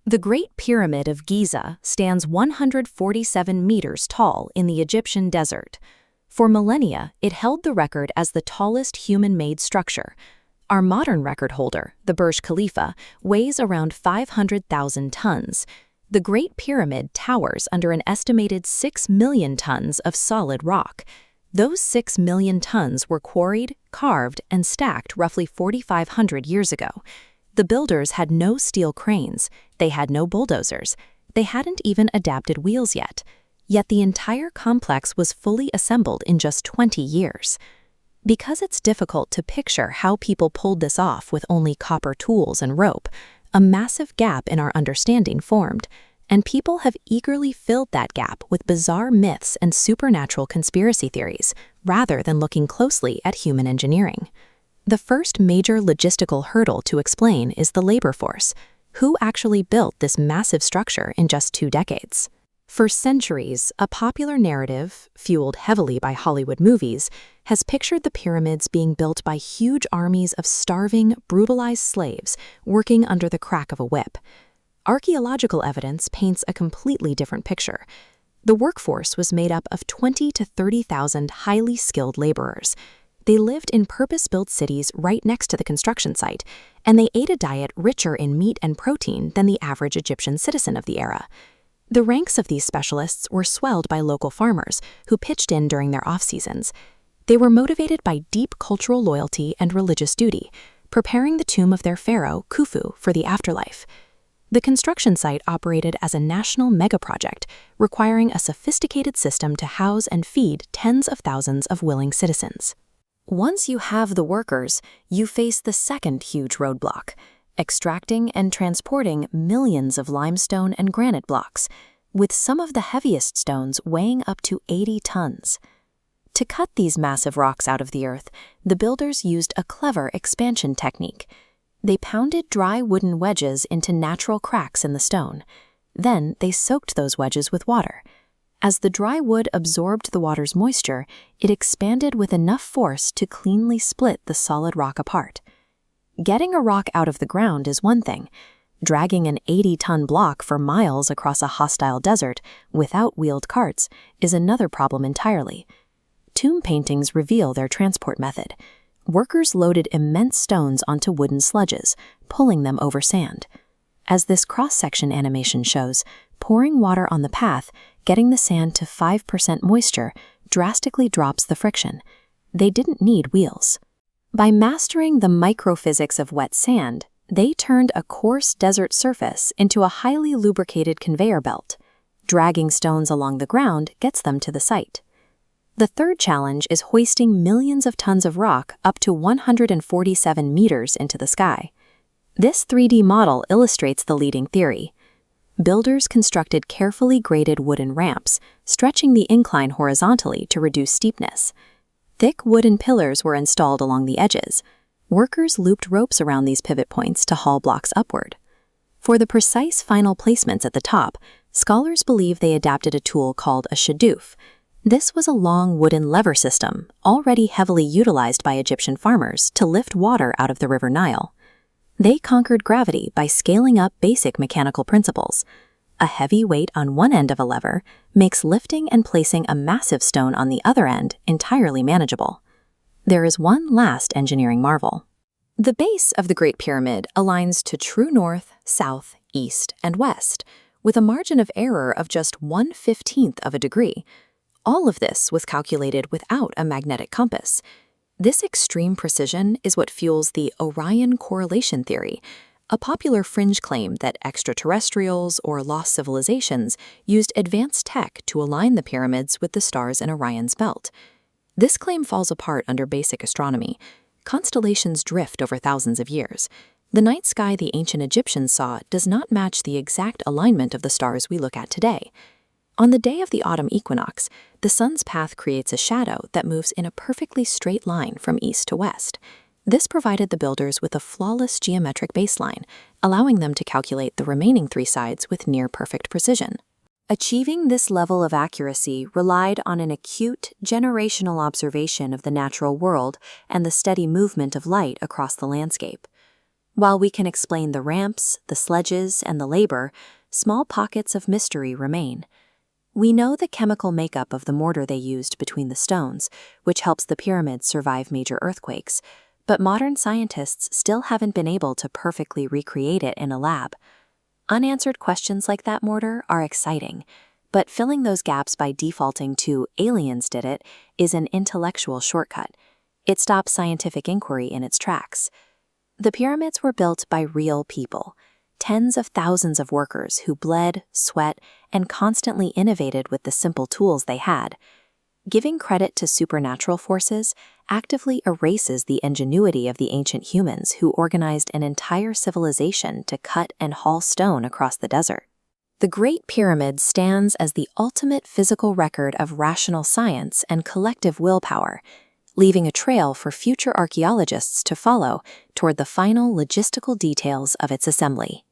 The Great Pyramid of Giza stands 147 meters tall in the Egyptian desert. For millennia, it held the record as the tallest human-made structure. Our modern record holder, the Burj Khalifa, weighs around 500,000 tons. The Great Pyramid towers under an estimated 6 million tons of solid rock. Those 6 million tons were quarried, carved, and stacked roughly 4,500 years ago. The builders had no steel cranes, they had no bulldozers, they hadn't even adapted wheels yet. Yet the entire complex was fully assembled in just 20 years. Because it's difficult to picture how people pulled this off with only copper tools and rope, a massive gap in our understanding formed, and people have eagerly filled that gap with bizarre myths and supernatural conspiracy theories, rather than looking closely at human engineering. The first major logistical hurdle to explain is the labor force. Who actually built this massive structure in just 2 decades? For centuries, a popular narrative, fueled heavily by Hollywood movies, has pictured the pyramids being built by huge armies of starving, brutalized slaves working under the crack of a whip. Archaeological evidence paints a completely different picture. The workforce was made up of 20,000 to 30,000 highly skilled laborers. They lived in purpose-built cities right next to the construction site, and they ate a diet richer in meat and protein than the average Egyptian citizen of the era. The ranks of these specialists were swelled by local farmers who pitched in during their off-seasons. They were motivated by deep cultural loyalty and religious duty, preparing the tomb of their pharaoh, Khufu, for the afterlife. The construction site operated as a national mega-project, requiring a sophisticated system to house and feed tens of thousands of willing citizens. Once you have the workers, you face the second huge roadblock: extracting and transporting millions of limestone and granite blocks, with some of the heaviest stones weighing up to 80 tons. To cut these massive rocks out of the earth, the builders used a clever expansion technique. They pounded dry wooden wedges into natural cracks in the stone. Then they soaked those wedges with water. As the dry wood absorbed the water's moisture, it expanded with enough force to cleanly split the solid rock apart. Getting a rock out of the ground is one thing. Dragging an 80-ton block for miles across a hostile desert without wheeled carts is another problem entirely. Tomb paintings reveal their transport method. Workers loaded immense stones onto wooden sledges, pulling them over sand. As this cross-section animation shows, pouring water on the path, getting the sand to 5% moisture, drastically drops the friction. They didn't need wheels. By mastering the microphysics of wet sand, they turned a coarse desert surface into a highly lubricated conveyor belt. Dragging stones along the ground gets them to the site. The third challenge is hoisting millions of tons of rock up to 147 meters into the sky. This 3D model illustrates the leading theory. Builders constructed carefully graded wooden ramps, stretching the incline horizontally to reduce steepness. Thick wooden pillars were installed along the edges. Workers looped ropes around these pivot points to haul blocks upward. For the precise final placements at the top, scholars believe they adapted a tool called a shadoof. This was a long wooden lever system, already heavily utilized by Egyptian farmers to lift water out of the River Nile. They conquered gravity by scaling up basic mechanical principles. A heavy weight on one end of a lever makes lifting and placing a massive stone on the other end entirely manageable. There is one last engineering marvel. The base of the Great Pyramid aligns to true north, south, east, and west, with a margin of error of just 1/15 of a degree. All of this was calculated without a magnetic compass. This extreme precision is what fuels the Orion correlation theory, a popular fringe claim that extraterrestrials or lost civilizations used advanced tech to align the pyramids with the stars in Orion's belt. This claim falls apart under basic astronomy. Constellations drift over thousands of years. The night sky the ancient Egyptians saw does not match the exact alignment of the stars we look at today. On the day of the autumn equinox, the sun's path creates a shadow that moves in a perfectly straight line from east to west. This provided the builders with a flawless geometric baseline, allowing them to calculate the remaining 3 sides with near-perfect precision. Achieving this level of accuracy relied on an acute, generational observation of the natural world and the steady movement of light across the landscape. While we can explain the ramps, the sledges, and the labor, small pockets of mystery remain. We know the chemical makeup of the mortar they used between the stones, which helps the pyramids survive major earthquakes, but modern scientists still haven't been able to perfectly recreate it in a lab. Unanswered questions like that mortar are exciting, but filling those gaps by defaulting to aliens did it is an intellectual shortcut. It stops scientific inquiry in its tracks. The pyramids were built by real people, tens of thousands of workers who bled, sweat, and constantly innovated with the simple tools they had. Giving credit to supernatural forces actively erases the ingenuity of the ancient humans who organized an entire civilization to cut and haul stone across the desert. The Great Pyramid stands as the ultimate physical record of rational science and collective willpower, leaving a trail for future archaeologists to follow toward the final logistical details of its assembly.